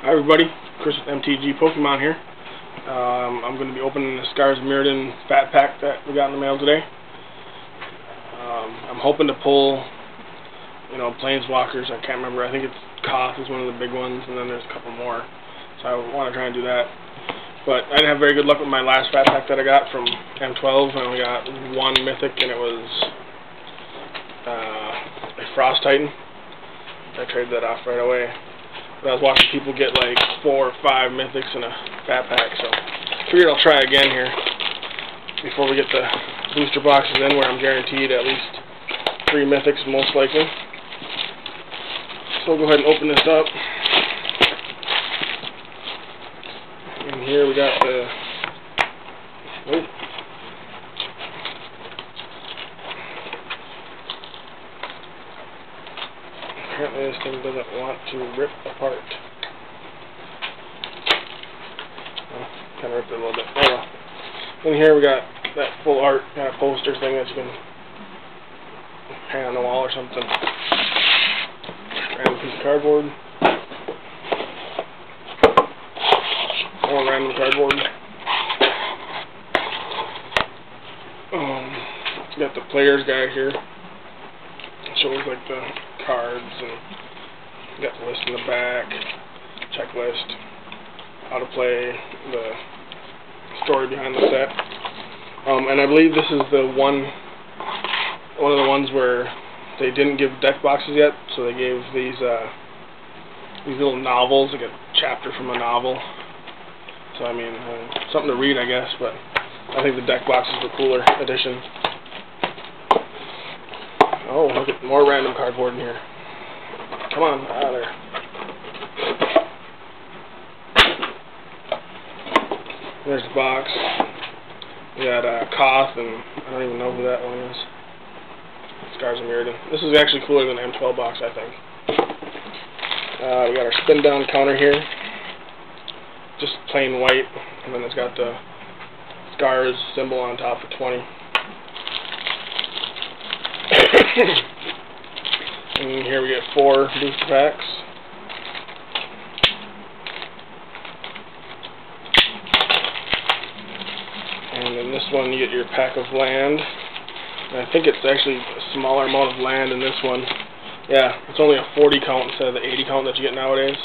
Hi everybody, Chris with MTG Pokemon here. I'm going to be opening the Scars Mirrodin Fat Pack that we got in the mail today. I'm hoping to pull, Planeswalkers. I can't remember. I think it's Koth is one of the big ones, and then there's a couple more. So I want to try and do that. But I didn't have very good luck with my last Fat Pack that I got from M12. I only got one Mythic, and it was a Frost Titan. I traded that off right away. But I was watching people get like 4 or 5 Mythics in a Fat Pack, so I figured I'll try again here before we get the booster boxes in, where I'm guaranteed at least 3 Mythics most likely. So we'll go ahead and open this up. And here we got the... Oh. Apparently this thing doesn't want to rip apart. Oh, kind of ripped it a little bit. Oh well. In here we got that full art kind of poster thing that you can hang on the wall or something. Random piece of cardboard. More random cardboard. Got the player's guide here. It shows like the cards, and got the list in the back, checklist, how to play, the story behind the set. And I believe this is the one of the ones where they didn't give deck boxes yet, so they gave these little novels, like a chapter from a novel. So I mean, something to read, I guess, but I think the deck box is the cooler edition. Oh, look at more random cardboard in here. Come on, out of there. There's the box. We got Koth, and I don't even know who that one is. Scars of Mirrodin. This is actually cooler than the M12 box, I think. We got our spin down counter here. Just plain white, and then it's got the Scars symbol on top for 20. And here we get 4 booster packs. And in this one you get your pack of land. And I think it's actually a smaller amount of land in this one. Yeah, it's only a 40 count instead of the 80 count that you get nowadays.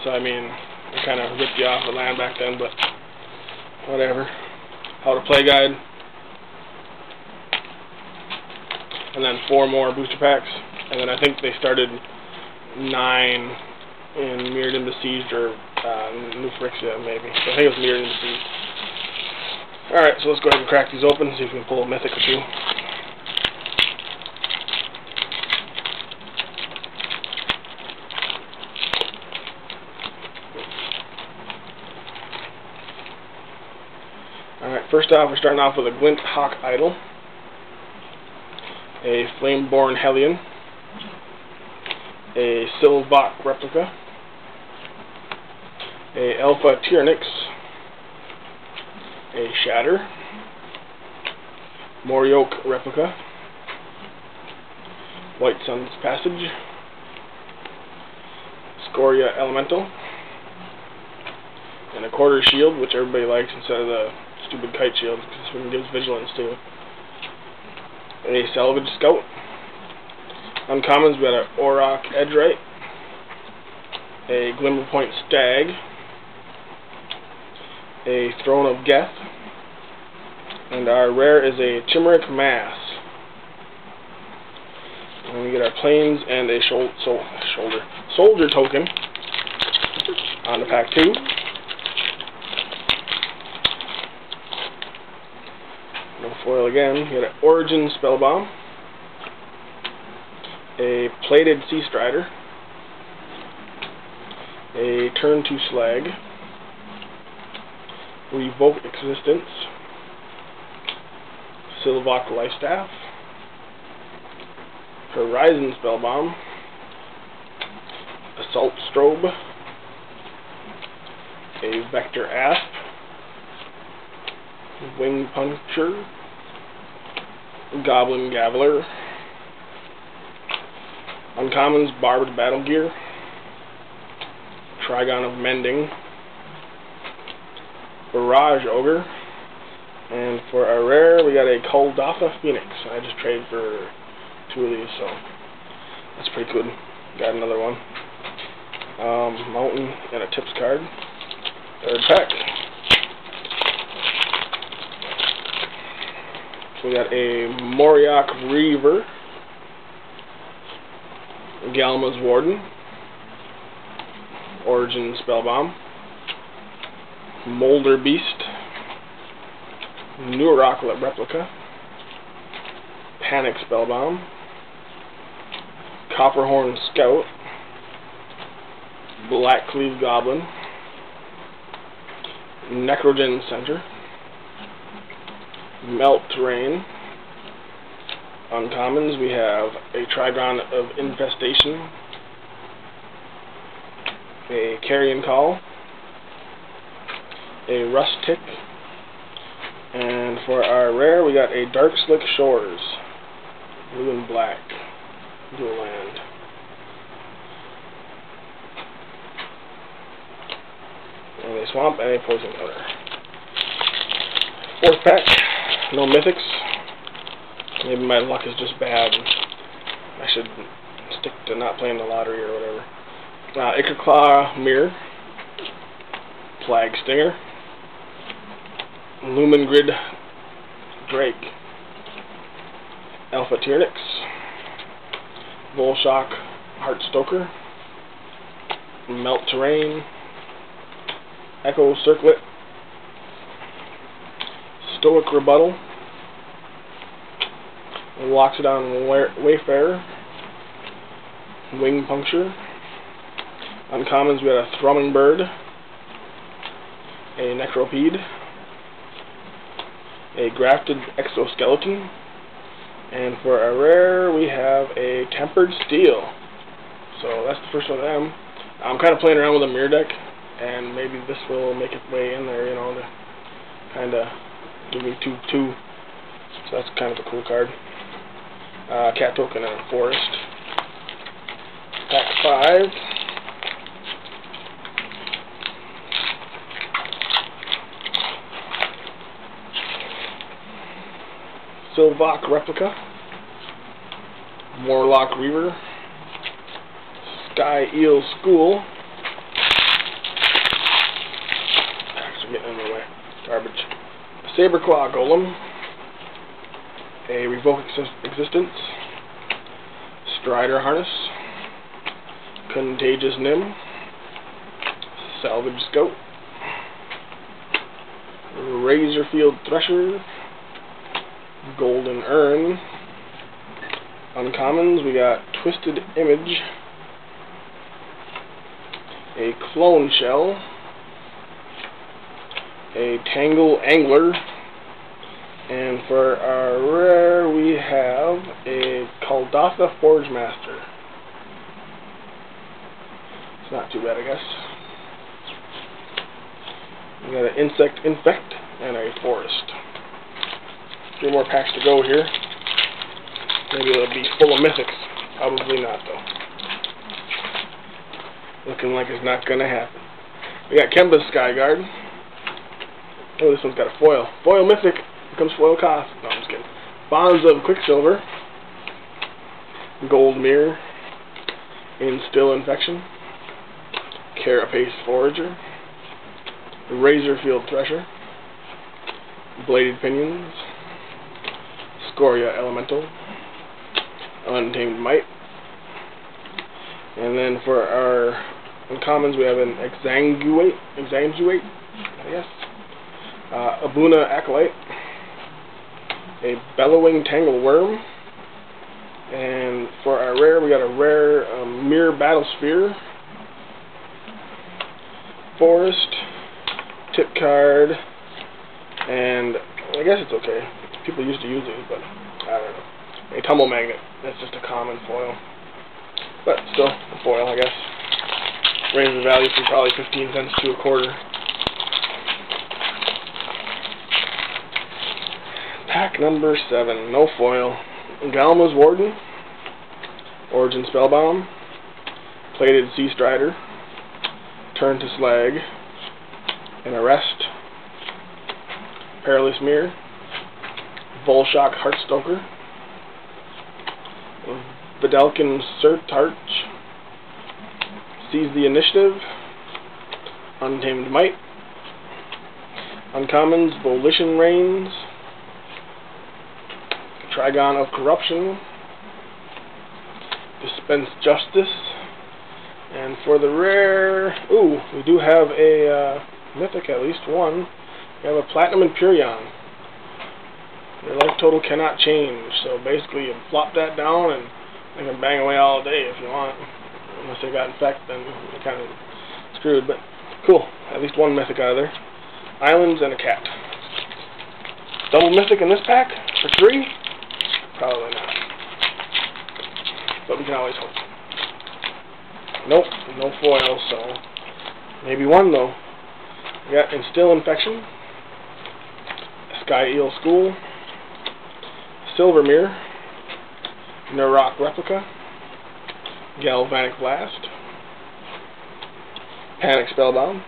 So I mean, they kind of ripped you off the land back then, but whatever. How to play guide. And then 4 more booster packs, and then I think they started 9 in Mirrodin Besieged, or New Phyrexia maybe. So I think it was Mirrodin Besieged. Alright, so let's go ahead and crack these open and see if we can pull a Mythic or 2. Alright, first off, we're starting off with a Glint Hawk Idol, a Flameborn Hellion, a Sylvok Replica, a Alpha Tyrannix, a Shatter, Morioke Replica, White Sun's Passage, Scoria Elemental, and a Quarter Shield, which everybody likes instead of the stupid Kite Shield, because this one gives Vigilance too. A Salvage Scout. Uncommons, we got an Auroch Edgerite, a Glimmerpoint Stag, a Throne of Geth, and our rare is a Chimeric Mass. And we get our Plains and a Soldier token on the pack 2. No foil again. You got an Origin Spellbomb, a Plated Sea Strider, a Turn to Slag, Revoke Existence, Sylvok Lifestaff, Horizon Spellbomb, Assault Strobe, a Vector Asp, Wing Puncture, Goblin Gaviler, Uncommons, Barbed Battle Gear, Trigon of Mending, Barrage Ogre, and for our rare we got a Kuldotha Phoenix. I just traded for 2 of these, so that's pretty good. Got another one. Mountain and a Tips card. 3rd pack. So we got a Moriok Reaver, Galma's Warden, Origin Spellbomb, Molder Beast, Neurocolate Replica, Panic Spellbomb, Copperhorn Scout, Blackcleave Goblin, Necrogen Center, Melt Terrain. Uncommons, we have a Trigon of Infestation, a Carrion Call, a Rustic, and for our rare we got a Dark Slick Shores, blue and black, dual land. And a Swamp and a Poison Cutter. 4th pack, no mythics. Maybe my luck is just bad and I should stick to not playing the lottery or whatever. Ichorclaw Mirror, Flag Stinger, Lumengrid Drake, Alpha Tyrnix, Volshock Heartstoker, Melt Terrain, Echo Circlet, Stoic Rebuttal, Loxodon Wayfarer, Wing Puncture. Uncommons, we got a Thrumming Bird, a Necropede, a Grafted Exoskeleton, and for our rare we have a Tempered Steel. So that's the first one of them. I'm kind of playing around with a mirror deck, and maybe this will make its way in there, you know, to kind of give me 2/2. So that's kind of a cool card. Cat Token and a Forest. Pack 5. Sylvok Replica, Morlock Reaver, Sky Eel School. Packs are getting in my way. Garbage. Saberclaw Golem, a Revoke Existence, Strider Harness, Contagious Nim, Salvage Scout, Razorfield Thresher, Golden Urn. Uncommons, we got Twisted Image, a Clone Shell, a Tangle Angler, and for our rare we have a Kuldotha Forge Master. It's not too bad, I guess. We got an Insect Infect and a Forest. 3 more packs to go here. Maybe it'll be full of mythics. Probably not, though. Looking like it's not gonna happen. We got Kemba's Skyguard. Oh, this one's got a foil. Foil mythic becomes foil cost. No, I'm just kidding. Bonds of Quicksilver, Gold Mirror, Instill Infection, Carapace Forager, Razorfield Thresher, Bladed Pinions, Scoria Elemental, Untamed Might, and then for our uncommons we have an Exanguate, I guess, Abuna Acolyte, a Bellowing Tangleworm, and for our rare we got a rare Mirror Battlesphere, Forest, Tip card, and I guess it's okay. People used to use these, but I don't know. A Tumble Magnet. That's just a common foil. But still, a foil, I guess. Raised the value from probably 15 cents to a quarter. Pack number 7. No foil. Galma's Warden. Origin Spellbomb. Plated Sea Strider. Turn to Slag, and Arrest, Perilous Mirror, Volshock Heartstoker, Vidalcan Surtarch, Seize the Initiative, Untamed Might, Uncommons, Volition Reigns, Trigon of Corruption, Dispense Justice, and for the rare, we do have a mythic, at least one. We have a Platinum Empyrean. Your life total cannot change, so basically you flop that down and you can bang away all day if you want. Unless they got infected, then you're kind of screwed, but cool. At least one mythic out of there. Islands and a cat. Double mythic in this pack for 3? Probably not. But we can always hope. Nope, no foil, so maybe one though. We got Instill Infection, Sky Eel School, Silver Mirror, Nurok Replica, Galvanic Blast, Panic Spellbound,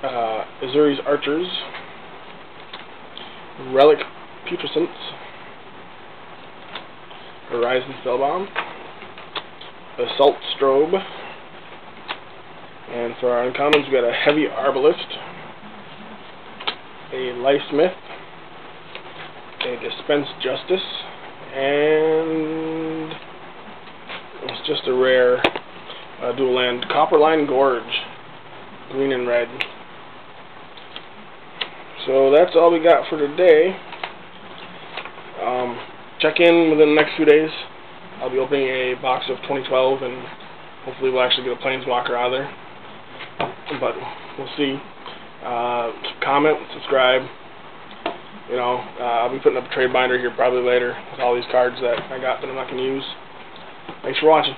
Azuri's Archers, Relic Putrescence, Horizon Spellbound, Assault Strobe, and for our uncommons we got a Heavy Arbalist, a Lifesmith, a Dispense Justice, and it's just a rare dual land Copperline Gorge, green and red. So that's all we got for today. Check in within the next few days. I'll be opening a box of 2012 and hopefully we'll actually get a Planeswalker out of there. But we'll see. Comment, subscribe. You know, I'll be putting up a trade binder here probably later with all these cards that I got that I'm not going to use. Thanks for watching.